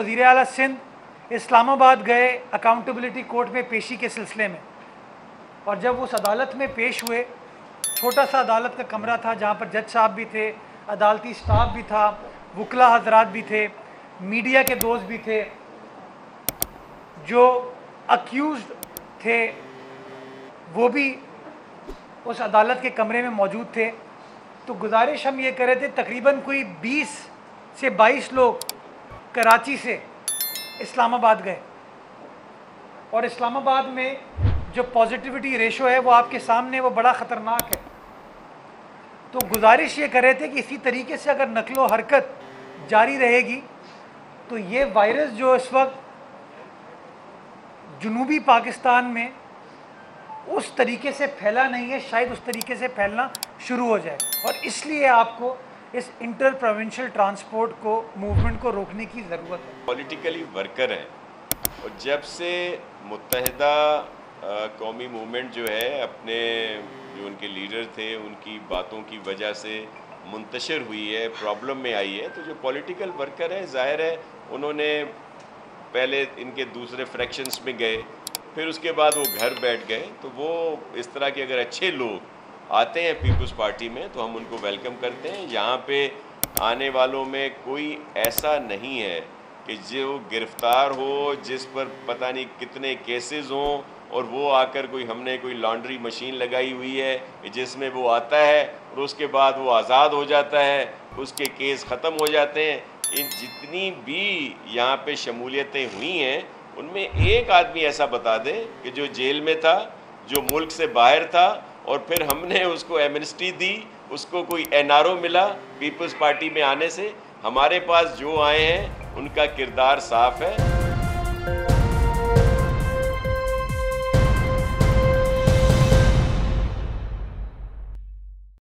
वज़ीर आला सिंध इस्लामाबाद गए अकाउंटेबिलिटी कोर्ट में पेशी के सिलसिले में, और जब उस अदालत में पेश हुए, छोटा सा अदालत का कमरा था जहाँ पर जज साहब भी थे, अदालती स्टाफ भी था, वकला हजरात भी थे, मीडिया के दोस्त भी थे, जो अक्यूज़्ड थे वो भी उस अदालत के कमरे में मौजूद थे। तो गुजारिश हम ये कर रहे थे, तकरीबन कोई 20 से 22 लोग कराची से इस्लामाबाद गए, और इस्लामाबाद में जो पॉजिटिविटी रेशो है वो आपके सामने, वो बड़ा ख़तरनाक है। तो गुजारिश ये कर रहे थे कि इसी तरीके से अगर नकलो हरकत जारी रहेगी तो ये वायरस जो इस वक्त जुनूबी पाकिस्तान में उस तरीके से फैला नहीं है, शायद उस तरीके से फैलना शुरू हो जाए, और इसलिए आपको इस इंटर प्रोविंशियल ट्रांसपोर्ट को, मूवमेंट को रोकने की ज़रूरत है। पॉलिटिकली वर्कर हैं, और जब से मुत्तहिदा कौमी मूवमेंट जो है अपने जो उनके लीडर थे उनकी बातों की वजह से मुंतशिर हुई है, प्रॉब्लम में आई है, तो जो पॉलिटिकल वर्कर है ज़ाहिर है उन्होंने पहले इनके दूसरे फ्रैक्शंस में गए, फिर उसके बाद वो घर बैठ गए। तो वो इस तरह के अगर अच्छे लोग आते हैं पीपल्स पार्टी में तो हम उनको वेलकम करते हैं। यहाँ पे आने वालों में कोई ऐसा नहीं है कि जो गिरफ़्तार हो, जिस पर पता नहीं कितने केसेस हों, और वो आकर हमने कोई लॉन्ड्री मशीन लगाई हुई है जिसमें वो आता है और उसके बाद वो आज़ाद हो जाता है, उसके केस ख़त्म हो जाते हैं। इन जितनी भी यहाँ पे शमूलियतें हुई हैं उनमें एक आदमी ऐसा बता दे कि जो जेल में था, जो मुल्क से बाहर था, और फिर हमने उसको एमनेस्टी दी, उसको कोई एनआरओ मिला पीपल्स पार्टी में आने से। हमारे पास जो आए हैं उनका किरदार साफ़ है।